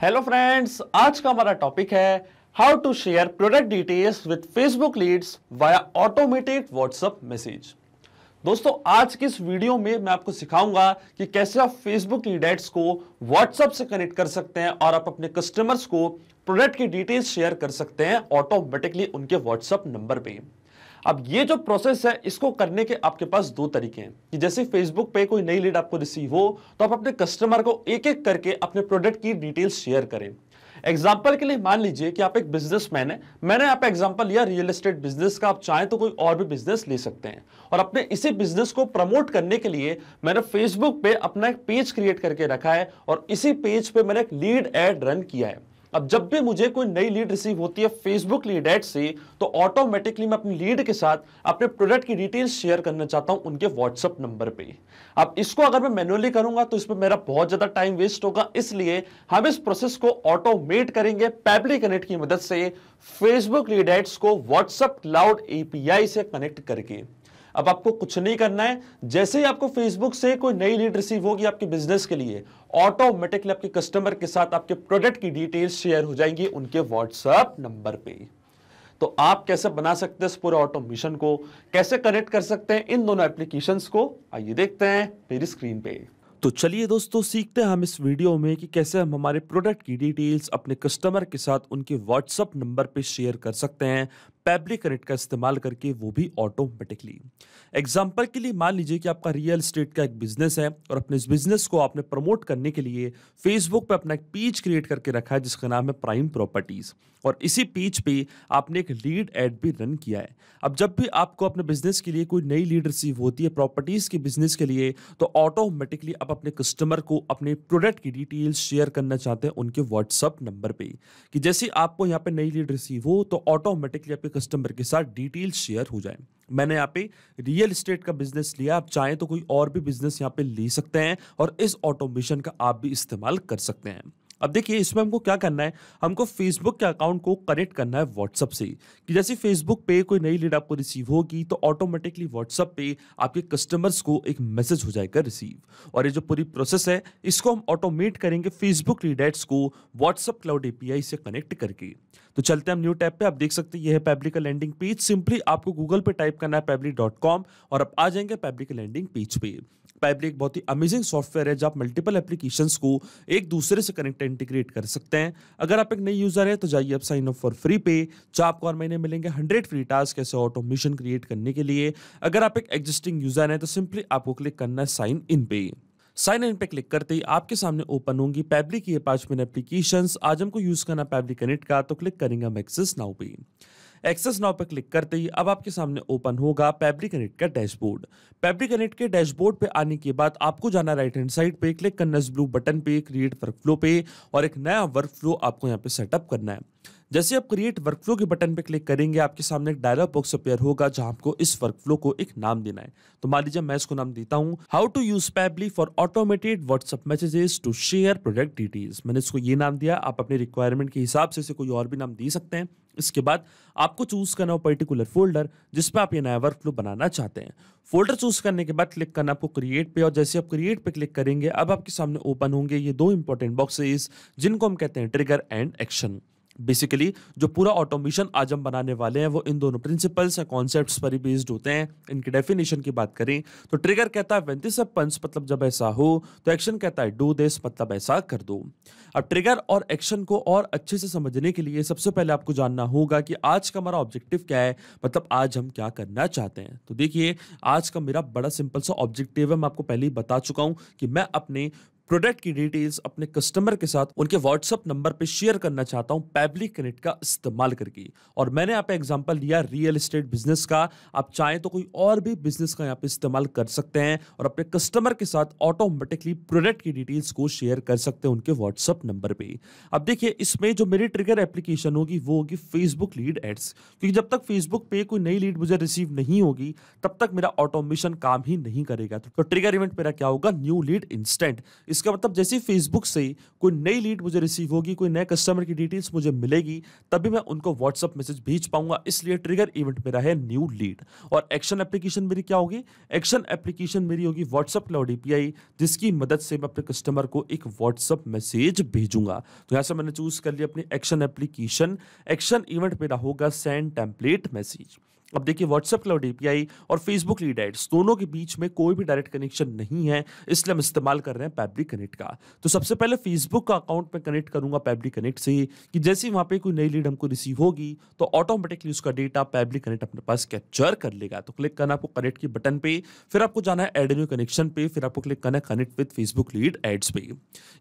Hello friends, आज का हमारा टॉपिक है how to share product details with Facebook leads via automated WhatsApp message. दोस्तों, आज की इस वीडियो में मैं आपको सिखाऊंगा कि कैसे आप फेसबुक लीड एड्स को व्हाट्सएप से कनेक्ट कर सकते हैं और आप अपने कस्टमर्स को प्रोडक्ट की डिटेल्स शेयर कर सकते हैं ऑटोमेटिकली उनके व्हाट्सएप नंबर पे। अब ये जो प्रोसेस है, इसको करने के आपके पास दो तरीके हैं कि जैसे फेसबुक पे कोई नई लीड आपको रिसीव हो तो आप अपने कस्टमर को एक एक करके अपने प्रोडक्ट की डिटेल्स शेयर करें। एग्जाम्पल के लिए मान लीजिए कि आप एक बिजनेसमैन है, मैंने यहाँ पे एग्जाम्पल लिया रियल एस्टेट बिजनेस का, आप चाहें तो कोई और भी बिजनेस ले सकते हैं। और अपने इसी बिजनेस को प्रमोट करने के लिए मैंने फेसबुक पे अपना एक पेज क्रिएट करके रखा है और इसी पेज पे मैंने एक लीड एड रन किया है। अब जब भी मुझे कोई नई लीड रिसीव होती है फेसबुक लीड एड से, तो ऑटोमेटिकली मैं अपनी लीड के साथ अपने प्रोडक्ट की डिटेल्स शेयर करना चाहता हूं उनके व्हाट्सएप नंबर पे। अब इसको अगर मैं मैन्युअली करूंगा तो इसमें मेरा बहुत ज्यादा टाइम वेस्ट होगा, इसलिए हम इस प्रोसेस को ऑटोमेट करेंगे पेबली कनेक्ट की मदद से फेसबुक लीड एड्स को व्हाट्सएप क्लाउड एपीआई से कनेक्ट करके। अब आपको कुछ नहीं करना है, जैसे ही आपको फेसबुक से कोई नई लीड रिसीव होगी आपके बिजनेस के लिए, ऑटोमेटिकली आपके कस्टमर के साथ आपके प्रोडक्ट की डिटेल्स शेयर हो जाएंगी उनके व्हाट्सएप नंबर पे। तो आप कैसे बना सकते हैं इस पूरे ऑटोमेशन को, कैसे कनेक्ट कर सकते हैं इन दोनों एप्लीकेशंस को, आइए देखते हैं मेरी स्क्रीन पे। तो चलिए दोस्तों, सीखते हैं हम इस वीडियो में कि कैसे हम हमारे प्रोडक्ट की डिटेल्स अपने कस्टमर के साथ उनके व्हाट्सएप नंबर पे शेयर कर सकते हैं पेबली कनेक्ट का इस्तेमाल करके, वो भी ऑटोमेटिकली। एग्जाम्पल के लिए मान लीजिए कि आपका रियल एस्टेट का एक बिजनेस है और अपने इस बिजनेस को आपने प्रमोट करने के लिए फेसबुक पे अपना एक पेज क्रिएट करके रखा है जिसका नाम है प्राइम प्रॉपर्टीज, और इसी पेज पे आपने एक लीड एड भी रन किया है। अब जब भी आपको अपने बिजनेस के लिए कोई नई लीड रिसीव होती है प्रॉपर्टीज के बिजनेस के लिए, तो ऑटोमेटिकली आप अपने कस्टमर को अपने प्रोडक्ट की डिटेल्स शेयर करना चाहते हैं उनके व्हाट्सएप नंबर पे, कि जैसे आपको यहाँ पे नई लीड रिसीव हो तो ऑटोमेटिकली आपके कस्टमर के साथ डिटेल्स शेयर हो जाए। मैंने यहाँ पे रियल एस्टेट का बिजनेस लिया, आप चाहें तो कोई और भी बिजनेस यहाँ पे ले सकते हैं और इस ऑटोमेशन का आप भी इस्तेमाल कर सकते हैं। अब देखिए, इसमें हमको क्या करना है, हमको फेसबुक के अकाउंट को कनेक्ट करना है व्हाट्सएप से, कि जैसे फेसबुक पे कोई नई लीड आपको रिसीव होगी तो ऑटोमेटिकली व्हाट्सएप पे आपके कस्टमर्स को एक मैसेज हो जाएगा रिसीव। और ये जो पूरी प्रोसेस है इसको हम ऑटोमेट करेंगे फेसबुक लीड एड्स को व्हाट्सएप क्लाउड एपीआई से कनेक्ट करके। तो चलते हैं हम न्यू टैब पे। आप देख सकते हैं ये है पेबली का लैंडिंग पेज। सिंपली आपको गूगल पे टाइप करना है pebbly.com और आप आ जाएंगे पेबली के लैंडिंग पेज पे। पेबली एक बहुत ही अमेजिंग सॉफ्टवेयर है जहां आप मल्टीपल एप्लीकेशंस को एक दूसरे से कनेक्ट इंटीग्रेट कर सकते हैं। अगर आप एक नई यूजर है तो जाइए आप साइन अप फॉर फ्री पे, जहां आपको हर महीने मिलेंगे 100 फ्री टास्क ऐसे ऑटोमेशन क्रिएट करने के लिए। अगर आप एक एग्जिस्टिंग यूजर है तो सिंपली आपको क्लिक करना है साइन इन पे। साइन इन पे क्लिक करते ही आपके सामने ओपन होंगी पेबली की ये 5 मिनट एप्लीकेशंस। आज हमको यूज करना पेबली कनेक्ट का, तो क्लिक करेंगे हम एक्सेस नाउ पे। एक्सेस नाउ पर क्लिक करते ही अब आपके सामने ओपन होगा पेबली कनेक्ट का डैशबोर्ड। पेबली कनेक्ट के डैशबोर्ड पे आने के बाद आपको जाना राइट हैंड साइड पे, क्लिक करना इस ब्लू बटन पे क्रिएट वर्कफ्लो पे, और एक नया वर्कफ्लो आपको यहाँ पे सेटअप करना है। जैसे आप क्रिएट वर्कफ्लो के बटन पे क्लिक करेंगे आपके सामने एक डायलॉग बॉक्स अपीयर होगा जहां आपको इस वर्कफ्लो को एक नाम देना है। तो मान लीजिए मैं इसको नाम देता हूं how to use Pabbly for automated WhatsApp messages to share product details. मैंने इसको ये नाम दिया, आप अपने रिक्वायरमेंट के हिसाब से इसे कोई और भी नाम दे सकते हैं। इसके बाद आपको चूज करना हो पर्टिकुलर फोल्डर जिसपे आप ये नया वर्कफ्लो बनाना चाहते हैं। फोल्डर चूज करने के बाद क्लिक करना आपको क्रिएट पे, और जैसे आप क्रिएट पे क्लिक करेंगे अब आपके सामने ओपन होंगे ये दो इंपॉर्टेंट बॉक्सेस जिनको हम कहते हैं ट्रिगर एंड एक्शन। बेसिकली जो पूरा ऑटोमेशन आज हम बनाने वाले हैं वो इन दोनों प्रिंसिपल्स या कॉन्सेप्ट्स पर ही बेस्ड होते हैं। इनकी डेफिनेशन की बात करें तो ट्रिगर कहता है व्हेन दिस हैपेंस, मतलब जब ऐसा हो, तो एक्शन कहता है डू दिस, मतलब ऐसा कर दो। अब ट्रिगर और एक्शन को और अच्छे से समझने के लिए सबसे पहले आपको जानना होगा कि आज का हमारा ऑब्जेक्टिव क्या है, मतलब आज हम क्या करना चाहते हैं। तो देखिए, आज का मेरा बड़ा सिंपल सा ऑब्जेक्टिव है, मैं आपको पहले ही बता चुका हूं कि मैं अपने प्रोडक्ट की डिटेल्स अपने कस्टमर के साथ उनके व्हाट्सएप नंबर पे शेयर करना चाहता हूं पेबली कनेक्ट का इस्तेमाल करके। और मैंने यहाँ पे एग्जांपल लिया रियल एस्टेट बिजनेस का, आप चाहें तो कोई और भी बिजनेस का यहाँ पे इस्तेमाल कर सकते हैं और अपने कस्टमर के साथ ऑटोमेटिकली प्रोडक्ट की डिटेल्स को शेयर कर सकते हैं उनके व्हाट्सएप नंबर पे। अब देखिए, इसमें जो मेरी ट्रिगर एप्लीकेशन होगी वो होगी फेसबुक लीड एड्स, क्योंकि जब तक फेसबुक पे कोई नई लीड मुझे रिसीव नहीं होगी तब तक मेरा ऑटोमेशन काम ही नहीं करेगा। तो ट्रिगर इवेंट मेरा क्या होगा, न्यू लीड इंस्टेंट। इसका मतलब जैसे फेसबुक से कोई नई लीड मुझे रिसीव होगी, कोई नए कस्टमर की डिटेल्स मुझे मिलेगी, तभी मैं उनको व्हाट्सएप मैसेज भेज पाऊंगा। इसलिए ट्रिगर इवेंट मेरा है न्यू लीड। और एक्शन एप्लीकेशन मेरी क्या होगी? एक्शन एप्लीकेशन मेरी होगी व्हाट्सएप क्लाउड एपीआई, जिसकी मदद से मैं अपने कस्टमर को एक व्हाट्सएप मैसेज भेजूंगा। तो यहां से मैंने चूज कर लिया अपनी एक्शन एप्लीकेशन। एक्शन इवेंट मेरा होगा सेंड टेम्पलेट मैसेज। अब देखिए व्हाट्सएप क्लाउड एपीआई और फेसबुक लीड एड्स दोनों के बीच में कोई भी डायरेक्ट कनेक्शन नहीं है, इसलिए हम इस्तेमाल कर रहे हैं पैबली कनेक्ट का। तो सबसे पहले फेसबुक का अकाउंट में कनेक्ट करूंगा पैबली कनेक्ट से, कि जैसे ही वहां पे कोई नई लीड हमको रिसीव होगी तो ऑटोमेटिकली उसका डेटा पैबली कनेक्ट अपने पास कैप्चर कर लेगा। तो क्लिक करना आपको कनेक्ट की बटन पे, फिर आपको जाना है ऐड न्यू कनेक्शन पे, फिर आपको क्लिक करना है connect with Facebook lead ads पे।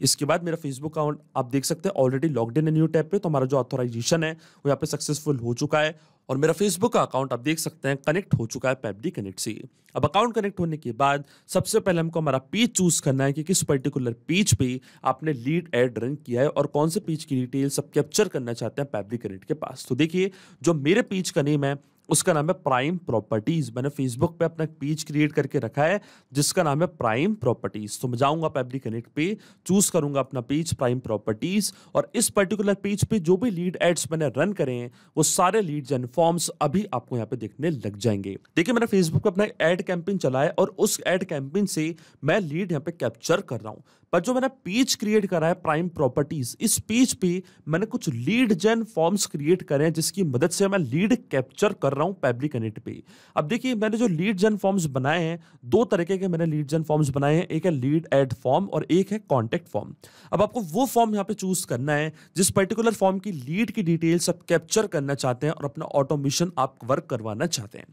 इसके बाद मेरा फेसबुक अकाउंट आप देख सकते हैं ऑलरेडी लॉग्ड इन है न्यू टैब पे, तो हमारा जो ऑथराइजेशन है वो यहाँ पे सक्सेसफुल हो चुका है और मेरा फेसबुक का अकाउंट आप देख सकते हैं कनेक्ट हो चुका है पैबली कनेक्ट से। अब अकाउंट कनेक्ट होने के बाद सबसे पहले हमको हमारा पेज चूज करना है कि किस पर्टिकुलर पेज पे आपने लीड एड रन किया है और कौन से पेज की डिटेल सब कैप्चर करना चाहते हैं पैबली कनेक्ट के पास। तो देखिए जो मेरे पेज का नेम है उसका नाम है प्राइम प्रॉपर्टीज। मैंने फेसबुक पे अपना पेज क्रिएट करके रखा है जिसका नाम है प्राइम प्रॉपर्टीज। तो मैं जाऊंगा पैबली कनेक्ट पे, चूज करूंगा अपना पेज प्राइम प्रॉपर्टीज और इस पर्टिकुलर पेज पे जो भी लीड एड्स मैंने रन करे हैं वो सारे लीड्स एंड फॉर्म्स अभी आपको यहाँ पे देखने लग जाएंगे। देखिए मैंने फेसबुक पे अपना एड कैंपेन चलाया और उस एड कैंपेन से मैं लीड यहाँ पे कैप्चर कर रहा हूं। पर जो मैंने पेज क्रिएट करा है प्राइम प्रॉपर्टीज, इस पेज पे मैंने कुछ लीड जेन फॉर्म्स क्रिएट करे हैं जिसकी मदद से मैं लीड कैप्चर कर रहा हूं पैबली कनेक्ट पे। अब देखिए मैंने जो लीड जेन फॉर्म्स बनाए हैं, दो तरीके के मैंने लीड जेन फॉर्म्स बनाए हैं, एक है लीड एड फॉर्म और एक है कॉन्टेक्ट फॉर्म। अब आपको वो फॉर्म यहाँ पे चूज करना है जिस पर्टिकुलर फॉर्म की लीड की डिटेल्स आप कैप्चर करना चाहते हैं और अपना ऑटोमेशन आप वर्क करवाना चाहते हैं।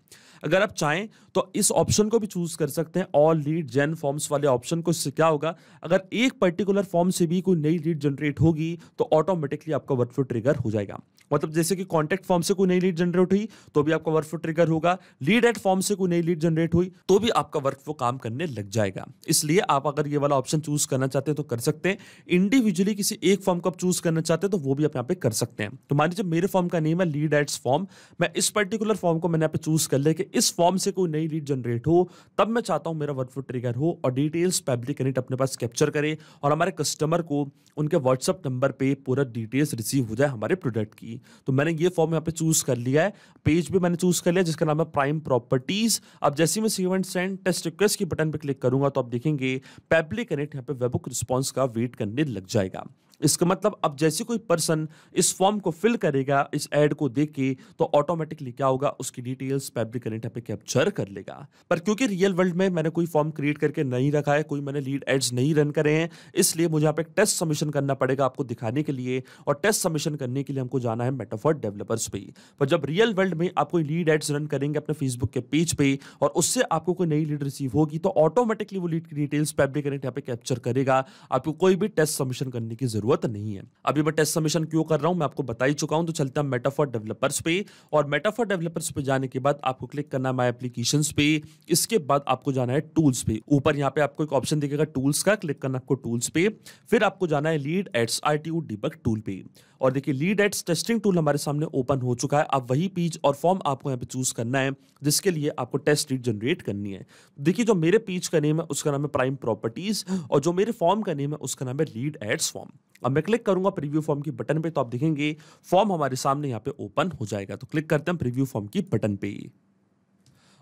अगर आप चाहें तो इस ऑप्शन को भी चूज कर सकते हैं, ऑल लीड जेन फॉर्म्स वाले ऑप्शन को। इससे क्या होगा, अगर एक पर्टिकुलर फॉर्म से भी कोई नई लीड जनरेट होगी तो ऑटोमेटिकली आपका वर्कफ्लो ट्रिगर हो जाएगा। मतलब जैसे कि कॉन्टैक्ट फॉर्म से कोई नई लीड जनरेट हुई तो भी आपका वर्कफ्लो ट्रिगर होगा, लीड एड फॉर्म से कोई नई लीड जनरेट हुई तो भी आपका वर्कफ्लो काम करने लग जाएगा। इसलिए आप अगर ये वाला ऑप्शन चूज करना चाहते हैं तो कर सकते हैं। इंडिविजुअली किसी एक फॉर्म को आप चूज करना चाहते हैं तो वो भी आप यहाँ पे कर सकते हैं। तो मान लीजिए मेरे फॉर्म का नेम है लीड एड्स फॉर्म, मैं इस पर्टिकुलर फॉर्म को मैंने यहाँ पे चूज कर लिया कि इस फॉर्म से कोई नई लीड जनरेट हो, तब मैं चाहता हूं मेरा वर्कफ्लो ट्रिगर हो और डिटेल्स पैबली कनेक्ट अपने पास कैप्चर करे और हमारे कस्टमर को उनके व्हाट्सएप नंबर पे पूरा डिटेल्स रिसीव हो जाए हमारे प्रोडक्ट की। तो मैंने ये फॉर्म यहाँ पे चूज कर लिया है, पेज भी मैंने चूज कर लिया जिसका नाम है प्राइम प्रॉपर्टीज। अब जैसे मैं save and send test request की बटन पे क्लिक करूंगा तो आप देखेंगे पैबली कनेक्ट यहाँ पे वेबहुक रिस्पॉन्स का वेट करने लग जाएगा। इसका मतलब अब जैसे कोई पर्सन इस फॉर्म को फिल करेगा इस एड को देख के तो ऑटोमेटिकली क्या होगा, उसकी डिटेल्स पैबली कनेक्ट यहाँ पे कैप्चर कर लेगा। पर क्योंकि रियल वर्ल्ड में मैंने कोई फॉर्म क्रिएट करके नहीं रखा है, कोई मैंने लीड एड्स नहीं रन करे हैं, इसलिए मुझे यहाँ पे एक टेस्ट सबमिशन करना पड़ेगा आपको दिखाने के लिए। और टेस्ट सबमिशन करने के लिए हमको जाना है मेटाफर डेवलपर्स पे। पर जब रियल वर्ल्ड में आप कोई लीड एड्स रन करेंगे अपने फेसबुक के पेज पे और उससे आपको कोई नई लीड रिसीव होगी तो ऑटोमेटिकली वो लीड की डिटेल्स पैबली कनेक्ट यहाँ पे कैप्चर करेगा, आपको कोई भी टेस्ट सबमिशन करने की जरूरत नहीं है। अभी मैं टेस्ट सबमिशन क्यों कर रहा हूं मैं आपको बता ही चुका हूं। तो चलते हैं मेटाफर डेवलपर्स पे और मेटाफर डेवलपर्स पे जाने के बाद आपको क्लिक करना है माय एप्लीकेशंस पे। इसके बाद आपको जाना है टूल्स पे, ऊपर यहां पे आपको एक ऑप्शन दिखेगा टूल्स का, क्लिक करना आपको टूल्स पे। फिर आपको जाना है lead ads RTU debug tool पे और देखिए लीड एड्स टेस्टिंग टूल हमारे सामने ओपन हो चुका है। अब वही पेज और फॉर्म आपको यहाँ पे चूज करना है जिसके लिए आपको टेस्ट लीड जनरेट करनी है। देखिए जो मेरे पेज का नेम है उसका नाम है प्राइम प्रॉपर्टीज और जो मेरे फॉर्म का नेम है उसका नाम है लीड एड्स फॉर्म। अब मैं क्लिक करूंगा प्रीव्यू फॉर्म की बटन पे तो आप देखेंगे फॉर्म हमारे सामने यहाँ पे ओपन हो जाएगा। तो क्लिक करते हैं प्रीव्यू फॉर्म की बटन पे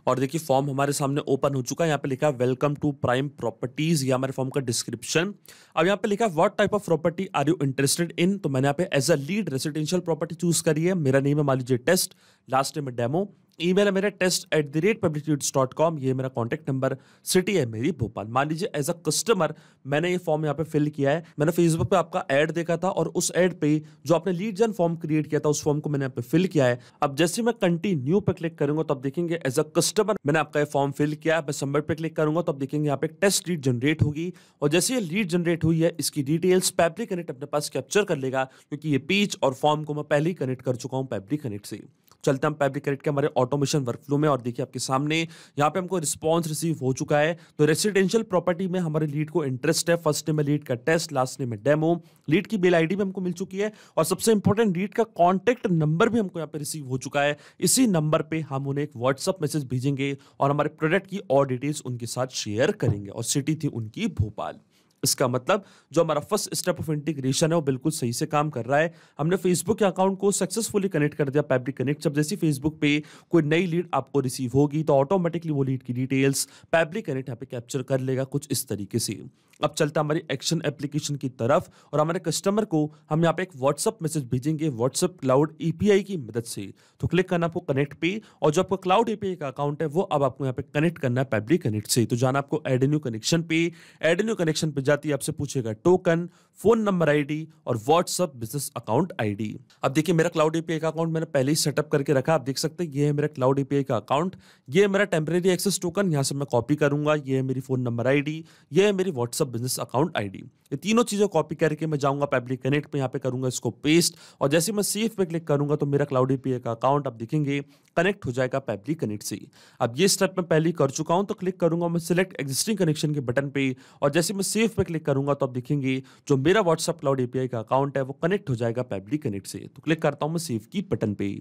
और देखिए फॉर्म हमारे सामने ओपन हो चुका है। यहाँ पे लिखा है वेलकम टू प्राइम प्रॉपर्टीज, ये हमारे फॉर्म का डिस्क्रिप्शन। अब यहाँ पे लिखा है what type of property are you interested in, तो मैंने यहाँ पे as a lead residential property choose करी है। मेरा नेम है मान लीजिए टेस्ट, लास्ट नेम है डेमो, ईमेल है मेरा test@publicleads.com, ये मेरा कॉन्टैक्ट नंबर, सिटी है मेरी भोपाल। मान लीजिए एज अ कस्टमर मैंने ये फॉर्म यहाँ पे फिल किया है। मैंने फेसबुक पे आपका ऐड देखा था और उस ऐड पे जो आपने लीड जन फॉर्म क्रिएट किया था उस फॉर्म को मैंने यहाँ पे फिल किया है। अब जैसे मैं कंटिन्यू पे क्लिक करूंगा तो आप देखेंगे एज अ कस्टमर मैंने आपका ये फॉर्म फिल किया है। मैं सबमिट पे क्लिक करूंगा तो आप देखेंगे यहाँ पे एक टेस्ट लीड जनरेट होगी और जैसे ये लीड जनरेट हुई है इसकी डिटेल्स पैबली कनेक्ट अपने पास कैप्चर कर लेगा क्योंकि ये पेज और फॉर्म को मैं पहले ही कनेक्ट कर चुका हूँ पैबली कनेक्ट से। चलते हम पैबली कनेक्ट के हमारे ऑटोमेशन वर्कफ्लो में और देखिए आपके सामने यहाँ पे हमको रिस्पांस रिसीव हो चुका है। तो रेसिडेंशियल प्रॉपर्टी में हमारे लीड को इंटरेस्ट है, फर्स्ट नेम है लीड का टेस्ट, लास्ट नेम है डेमो, लीड की मेल आईडी भी हमको मिल चुकी है और सबसे इंपॉर्टेंट लीड का कॉन्टैक्ट नंबर भी हमको यहाँ पे रिसीव हो चुका है। इसी नंबर पे हम उन्हें एक व्हाट्सअप मैसेज भेजेंगे और हमारे प्रोडक्ट की और डिटेल्स उनके साथ शेयर करेंगे और सिटी थी उनकी भोपाल। इसका मतलब जो हमारा फर्स्ट स्टेप ऑफ इंटीग्रेशन है वो बिल्कुल सही से काम कर रहा है। हमने फेसबुक के अकाउंट को सक्सेसफुली कनेक्ट कर दिया पेबली कनेक्ट। जब जैसे फेसबुक पे कोई नई लीड आपको रिसीव होगी तो ऑटोमेटिकली वो लीड की डिटेल्स पेबली कनेक्ट यहाँ पे कैप्चर कर लेगा कुछ इस तरीके से। अब चलता हमारी एक्शन एप्लीकेशन की तरफ और हमारे कस्टमर को हम यहाँ पे एक व्हाट्सअप मैसेज भेजेंगे व्हाट्सअप क्लाउड एपीआई की मदद से। तो क्लिक करना आपको कनेक्ट पे और जो आपका क्लाउड एपीआई का अकाउंट है वो अब आपको यहाँ पे कनेक्ट करना है पेबली कनेक्ट से। तो जाना आपको ऐड न्यू कनेक्शन पे, ऐड न्यू कनेक्शन पे जाती है आपसे पूछेगा टोकन, फोन नंबर आईडी और व्हाट्सअप बिजनेस अकाउंट आईडी। अब देखिए मेरा क्लाउड एपीआई का अकाउंट मैंने पहले ही सेटअप करके रखा, आप देख सकते हैं ये है मेरा क्लाउड एपीआई का अकाउंट, ये है मेरा टेम्परेरी एक्सेस टोकन, यहाँ से मैं कॉपी करूंगा, ये है मेरी फोन नंबर आईडी, ये है मेरी व्हाट्सअप बिजनेस अकाउंट आईडी। ये तीनों चीजें कॉपी करके मैं जाऊंगा पेबली कनेक्ट पे, यहाँ पे करूंगा इसको पेस्ट और जैसे मैं सेव पे क्लिक करूंगा तो मेरा क्लाउड एपीआई का अकाउंट आप देखेंगे कनेक्ट हो जाएगा पेबली कनेक्ट से। अब ये स्टेप मैं पहले ही कर चुका हूं तो क्लिक करूंगा मैं सिलेक्ट एग्जिस्टिंग कनेक्शन के बटन पे और जैसे मैं सेव पे क्लिक करूंगा तो आप देखेंगे जो मेरा व्हाट्सएप क्लाउड एपीआई का अकाउंट है वो कनेक्ट हो जाएगा पेबली कनेक्ट से। तो क्लिक करता हूं मैं सेव की बटन पे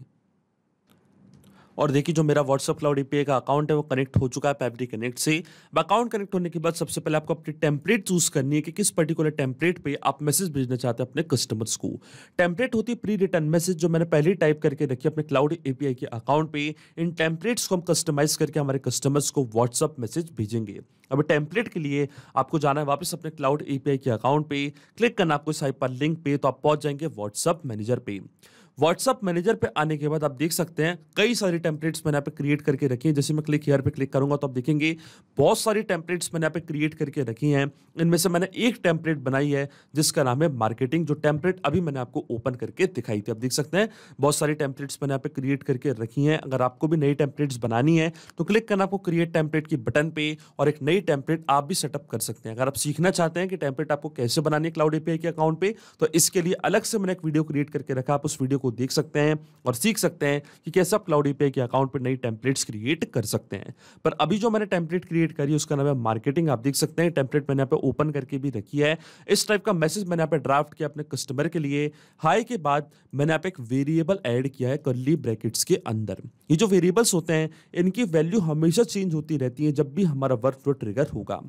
और देखिए जो मेरा व्हाट्सएप क्लाउड एपीआई का अकाउंट है वो कनेक्ट हो चुका है पेबली कनेक्ट से। अकाउंट कनेक्ट होने के बाद सबसे पहले आपको अपनी टेम्पलेट चूज करनी है कि किस पर्टिकुलर टेम्पलेट पे आप मैसेज भेजना चाहते हैं अपने कस्टमर्स को। टेम्पलेट होती है प्री रिटर्न मैसेज जो मैंने पहले ही टाइप करके रखी है अपने क्लाउड एपीआई के अकाउंट पे। इन टेम्पलेट्स को हम कस्टमाइज करके हमारे कस्टमर्स को व्हाट्सएप मैसेज भेजेंगे। अब टेम्पलेट के लिए आपको जाना है वापस अपने क्लाउड एपीआई के अकाउंट पे, क्लिक करना आपको इस हाइपर लिंक पे तो आप पहुंच जाएंगे व्हाट्सएप मैनेजर पे। व्हाट्सएप मैनेजर पे आने के बाद आप देख सकते हैं कई सारी टेम्पलेट्स मैंने यहाँ पे क्रिएट करके रखी हैं। जैसे मैं क्लिक हियर पे क्लिक करूंगा तो आप देखेंगे बहुत सारी टेम्पलेट्स मैंने यहाँ पे क्रिएट करके रखी हैं। इनमें से मैंने एक टेम्पलेट बनाई है जिसका नाम है मार्केटिंग, जो टेम्पलेट अभी मैंने आपको ओपन करके दिखाई थी। आप देख सकते हैं बहुत सारी टेम्पलेट्स मैंने यहाँ पे क्रिएट करके रखी हैं। अगर आपको भी नई टेम्पलेट्स बनानी है तो क्लिक करना आपको क्रिएट टेम्पलेट की बटन पे और एक नई टेम्पलेट आप भी सेटअप कर सकते हैं। अगर आप सीखना चाहते हैं कि टेम्पलेट आपको कैसे बनानी है क्लाउड एपीआई के अकाउंट पे तो इसके लिए अलग से मैंने एक वीडियो क्रिएट करके रखा, आप उस वीडियो को देख सकते हैं और सीख सकते हैं कि कैसे आप क्लाउड एपीआई के अकाउंट पे नई टेम्पलेट्स क्रिएट कर सकते हैं। पर अभी जो मैंने टेम्पलेट क्रिएट करी है उसका नाम है मार्केटिंग। आप देख सकते हैं टेम्पलेट मैंने यहाँ पे ओपन करके भी रखी है। इस टाइप का मैसेज मैंने यहाँ पे ड्राफ्ट किया अपने कस्टमर के लिए। हाई के बाद मैंने यहाँ पे एक वेरिएबल ऐड किया है कर्ली ब्रैकेट्स के अंदर। ये जो वेरिएबल्स होते हैं इनकी वैल्यू हमेशा चेंज होती रहती है जब भी हमारा वर्क फ्लो ट्रिगर होगा।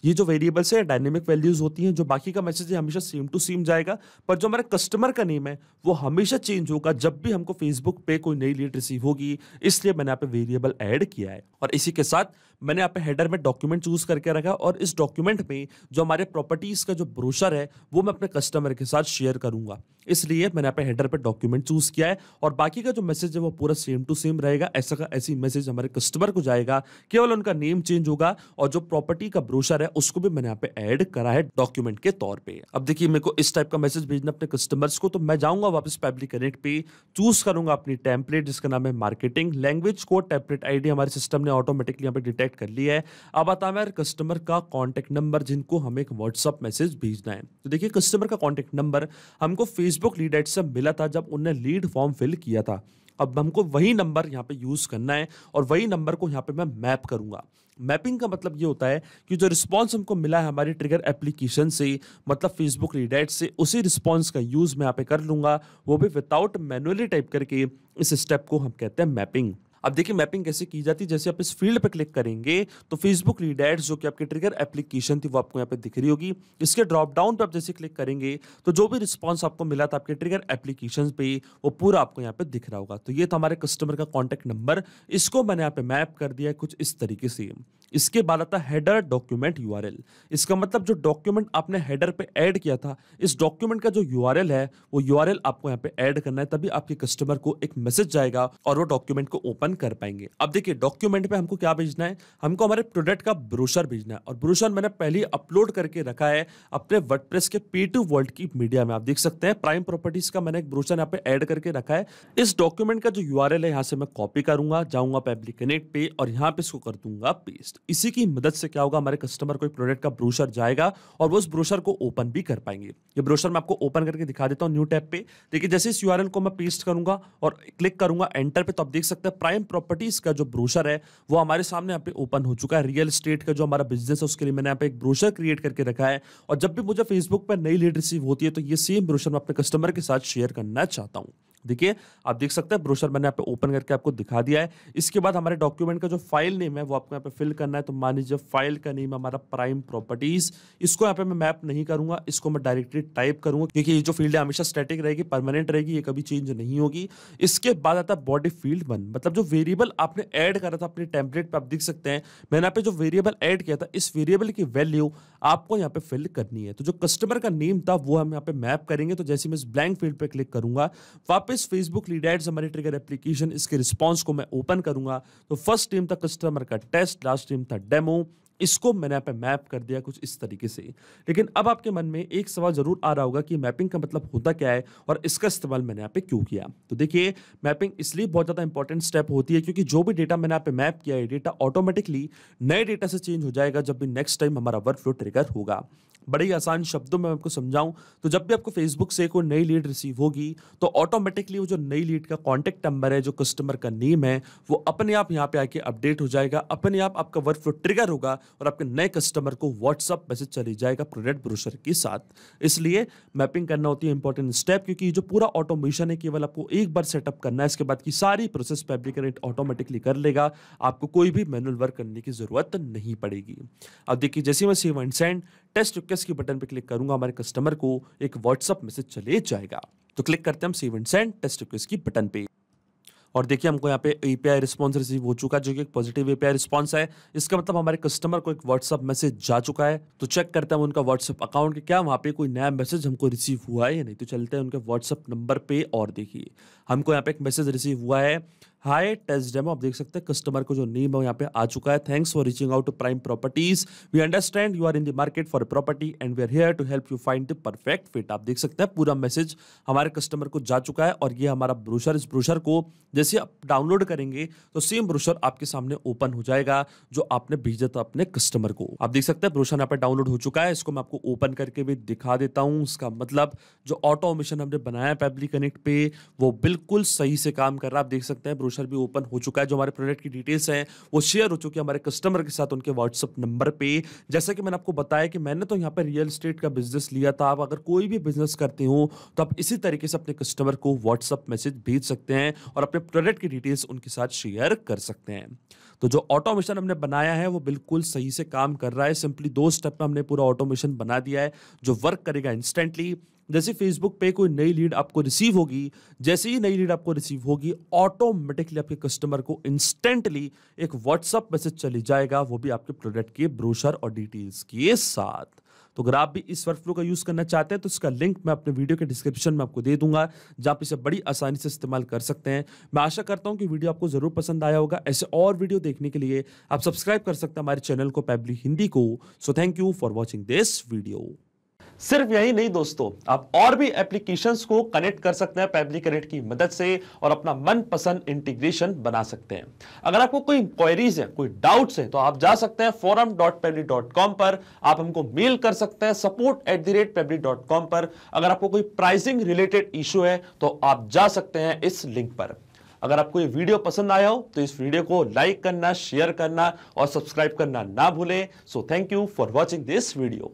ये जो वेरिएबल्स है डायनेमिक वैल्यूज होती हैं, जो बाकी का मैसेज है हमेशा सेम टू सेम जाएगा, पर जो हमारे कस्टमर का नेम है वो हमेशा चेंज होगा जब भी हमको फेसबुक पे कोई नई लीड रिसीव होगी। इसलिए मैंने यहाँ पे वेरिएबल ऐड किया है और इसी के साथ मैंने यहाँ पे हेडर में डॉक्यूमेंट चूज करके रखा और इस डॉक्यूमेंट में जो हमारे प्रॉपर्टीज का जो ब्रोशर है वो मैं अपने कस्टमर के साथ शेयर करूंगा। इसलिए मैंने यहाँ पे हेडर पे डॉक्यूमेंट चूज किया है और बाकी का जो मैसेज है वो पूरा सेम टू सेम रहेगा। ऐसा का ऐसी मैसेज हमारे कस्टमर को जाएगा, केवल उनका नेम चेंज होगा और जो प्रॉपर्टी का ब्रोशर है उसको भी मैंने यहाँ पे ऐड करा है डॉक्यूमेंट के तौर पे। अब देखिए मेरे को इस टाइप का मैसेज भेजना अपने कस्टमर्स को, तो मैं जाऊंगा वापस पेबली कनेक्ट पे, चूज करूंगा अपनी टेम्पलेट जिसका नाम है marketing. Language code template ID हमारे सिस्टम ने ऑटोमेटिकली यहाँ पे डिटेक्ट कर लिया है। अब आता है कस्टमर का कॉन्टैक्ट नंबर जिनको हमें एक व्हाट्सअप मैसेज भेजना है। तो देखिए कस्टमर का कॉन्टैक्ट नंबर हमको फेसबुक लीड एड से मिला था जब उन्होंने लीड फॉर्म फिल किया था। अब हमको वही नंबर यहाँ पे यूज करना है और वही नंबर को यहाँ पे मैं मैप करूंगा। मैपिंग का मतलब ये होता है कि जो रिस्पांस हमको मिला है हमारी ट्रिगर एप्लीकेशन से, मतलब फेसबुक लीड एड से, उसी रिस्पांस का यूज मैं यहाँ पे कर लूंगा, वो भी विदाउट मैनुअली टाइप करके। इस स्टेप को हम कहते हैं मैपिंग। अब देखिए मैपिंग कैसे की जाती है, जैसे आप इस फील्ड पे क्लिक करेंगे तो फेसबुक लीड एड्स जो कि आपकी ट्रिगर एप्लीकेशन थी वो आपको यहाँ पे दिख रही होगी। इसके ड्रॉप डाउन पे आप जैसे क्लिक करेंगे तो जो भी रिस्पांस आपको मिला था आपके ट्रिगर एप्लीकेशन पे वो पूरा आपको यहाँ पे दिख रहा होगा। तो ये था हमारे कस्टमर का कॉन्टैक्ट नंबर, इसको मैंने यहाँ पे मैप कर दिया है कुछ इस तरीके से। इसके बाद आता है हेडर डॉक्यूमेंट यूआरएल। इसका मतलब जो डॉक्यूमेंट आपने हेडर पे ऐड किया था, इस डॉक्यूमेंट का जो यूआरएल है वो यूआरएल आपको यहाँ पे ऐड करना है, तभी आपके कस्टमर को एक मैसेज जाएगा और वो डॉक्यूमेंट को ओपन कर पाएंगे। अब देखिए डॉक्यूमेंट पे हमको क्या भेजना है, हमको हमारे प्रोडक्ट का ब्रोशर भेजना है और ब्रोशर मैंने पहले ही अपलोड करके रखा है अपने वर्डप्रेस के P2 वर्ल्ड की मीडिया में। आप देख सकते हैं प्राइम प्रॉपर्टीज का मैंने एक ब्रोशर यहाँ पे ऐड करके रखा है। इस डॉक्यूमेंट का जो यूआरएल है यहाँ से मैं कॉपी करूंगा, जाऊंगा पेबली कनेक्ट पे और यहाँ पे इसको कर दूंगा पेस्ट। इसी की मदद से क्या होगा, हमारे कस्टमर को एक प्रोडक्ट का ब्रोशर जाएगा और वो उस ब्रोशर को ओपन भी कर पाएंगे। ये ब्रोशर मैं आपको ओपन करके दिखा देता हूँ न्यू टैब पे। देखिए जैसे इस यूआरएल को मैं पेस्ट करूंगा और क्लिक करूंगा एंटर पे, तो आप देख सकते हैं प्राइम प्रॉपर्टीज का जो ब्रोशर है वो हमारे सामने यहाँ पे ओपन हो चुका है। रियल एस्टेट का जो हमारा बिजनेस है उसके लिए मैंने यहाँ पे एक ब्रोशर क्रिएट करके रखा है और जब भी मुझे फेसबुक पर नई लीड रिसीव होती है तो ये सेम ब्रोशर मैं अपने कस्टमर के साथ शेयर करना चाहता हूँ। देखिए, आप देख सकते हैं ब्रोशर मैंने यहाँ पे ओपन करके आपको दिखा दिया है। इसके बाद हमारे डॉक्यूमेंट का जो फाइल नेम है वो आपको यहाँ पे फिल करना है। तो मान लीजिए फाइल का नेम हमारा प्राइम प्रॉपर्टीज, इसको यहाँ पे मैं मैप नहीं करूंगा, इसको मैं डायरेक्टली टाइप करूंगा क्योंकि ये जो फील्ड है हमेशा स्टैटिक रहेगी, परमानेंट रहेगी, ये कभी चेंज नहीं होगी। इसके बाद आता है बॉडी फील्ड 1, मतलब जो वेरिएबल आपने ऐड करा था अपने टेम्पलेट पे, आप देख सकते हैं मैंने यहाँ पे जो वेरिएबल ऐड किया था, इस वेरिएबल की वैल्यू आपको यहाँ पे फिल करनी है। तो जो कस्टमर का नेम था वो हम यहाँ पे मैप करेंगे। तो जैसे मैं इस ब्लैंक फील्ड पे क्लिक करूंगा, वापस फेसबुक लीड एड्स हमारी ट्रिगर एप्लीकेशन, इसके रिस्पॉन्स को मैं ओपन करूंगा। तो फर्स्ट नेम था कस्टमर का टेस्ट, लास्ट नेम था डेमो, इसको मैंने यहाँ पे मैप कर दिया कुछ इस तरीके से। लेकिन अब आपके मन में एक सवाल जरूर आ रहा होगा कि मैपिंग का मतलब होता क्या है और इसका इस्तेमाल मैंने यहाँ पे क्यों किया। तो देखिए, मैपिंग इसलिए बहुत ज्यादा इंपॉर्टेंट स्टेप होती है क्योंकि जो भी डेटा मैंने यहाँ पे मैप किया है, डेटा ऑटोमेटिकली नए डेटा से चेंज हो जाएगा जब भी नेक्स्ट टाइम हमारा वर्कफ्लो ट्रिगर होगा। बड़े ही आसान शब्दों में आपको समझाऊं तो जब भी आपको फेसबुक से कोई नई लीड रिसीव होगी तो ऑटोमेटिकली वो जो नई लीड का कॉन्टैक्ट नंबर है, जो कस्टमर का नेम है, वो अपने आप यहाँ पे आके अपडेट हो जाएगा, अपने आप आपका वर्कफ्लो ट्रिगर होगा और आपके नए कस्टमर को व्हाट्सएप मैसेज चली जाएगा प्रोडक्ट ब्रोशर के साथ। इसलिए मैपिंग करना होती है इंपॉर्टेंट स्टेप, क्योंकि जो पूरा ऑटोमेशन है केवल आपको एक बार सेटअप करना है, इसके बाद की सारी प्रोसेस फैब्रिकेट ऑटोमेटिकली कर लेगा, आपको कोई भी मैनुअल वर्क करने की जरूरत नहीं पड़ेगी। अब देखिए, जैसे मैं save and send test request की बटन पे क्लिक करूंगा, हमारे कस्टमर को एक व्हाट्सएप मैसेज चले जाएगा। तो क्लिक करते हैं हम save and send test request की बटन पे और देखिए हमको यहाँ पे एपीआई रिस्पॉन्स रिसीव हो चुका है, जो कि एक पॉजिटिव एपीआई रिस्पॉन्स है। इसका मतलब हमारे कस्टमर को एक व्हाट्सएप मैसेज जा चुका है। तो चेक करते हैं उनका व्हाट्सएप अकाउंट के क्या वहाँ पे कोई नया मैसेज हमको रिसीव हुआ है या नहीं। तो चलते हैं उनके व्हाट्सएप नंबर पे और देखिए हमको यहाँ पे एक मैसेज रिसीव हुआ है, हाय टेस्ट डेमो। आप देख सकते हैं कस्टमर को जो नेम है यहाँ पे आ चुका है, thanks for reaching out to Prime Properties, we understand you are in the market for property and we are here to help you find the perfect fit. आप देख सकते हैं पूरा मैसेज हमारे कस्टमर को जा चुका है और ये हमारा ब्रोशर, इस ब्रोशर को जैसे आप डाउनलोड करेंगे तो सेम ब्रोशर आपके सामने ओपन हो जाएगा जो आपने भेजा था अपने कस्टमर को। आप देख सकते हैं ब्रोशर यहाँ पे डाउनलोड हो चुका है। इसको मैं आपको ओपन करके भी दिखा देता हूँ। इसका मतलब जो ऑटोमेशन हमने बनाया है पेबली कनेक्ट पे वो बिल्कुल सही से काम कर रहा है। आप देख सकते हैं ब्रोशर भी ओपन हो चुका है, जो हमारे प्रोडक्ट की डिटेल्स हैं वो शेयर हो चुकी है हमारे कस्टमर के साथ उनके व्हाट्सएप नंबर पे। जैसा कि मैंने आपको बताया कि मैंने तो यहाँ पे रियल एस्टेट का बिजनेस लिया था, आप अगर कोई भी बिजनेस करते हो तो आप इसी तरीके से अपने कस्टमर को व्हाट्सएप मैसेज भेज सकते हैं और अपने प्रोडक्ट की डिटेल्स उनके साथ शेयर कर सकते हैं। तो जो ऑटोमेशन हमने बनाया है वो बिल्कुल सही से काम कर रहा है। सिंपली 2 स्टेप में हमने पूरा ऑटोमेशन बना दिया है जो वर्क करेगा इंस्टेंटली। जैसे फेसबुक पे कोई नई लीड आपको रिसीव होगी, जैसे ही नई लीड आपको रिसीव होगी ऑटोमेटिकली आपके कस्टमर को इंस्टेंटली एक व्हाट्सएप मैसेज चली जाएगा, वो भी आपके प्रोडक्ट के ब्रोशर और डिटेल्स के साथ। तो अगर आप भी इस वर्कफ्लो का यूज करना चाहते हैं तो इसका लिंक मैं अपने वीडियो के डिस्क्रिप्शन में आपको दे दूंगा, जहां आप इसे बड़ी आसानी से इस्तेमाल कर सकते हैं। मैं आशा करता हूं कि वीडियो आपको जरूर पसंद आया होगा। ऐसे और वीडियो देखने के लिए आप सब्सक्राइब कर सकते हैं हमारे चैनल को पेबली हिंदी को। So thank you for watching this video. सिर्फ यही नहीं दोस्तों, आप और भी एप्लीकेशंस को कनेक्ट कर सकते हैं पेबली कनेक्ट की मदद से और अपना मनपसंद इंटीग्रेशन बना सकते हैं। अगर आपको कोई क्वेरीज है, कोई डाउट्स है तो आप जा सकते हैं forum.pebly.com पर, आप हमको मेल कर सकते हैं support@pebly.com पर। अगर आपको कोई प्राइसिंग रिलेटेड इशू है तो आप जा सकते हैं इस लिंक पर। अगर आपको ये वीडियो पसंद आया हो तो इस वीडियो को लाइक करना, शेयर करना और सब्सक्राइब करना ना भूलें। So thank you for watching this video.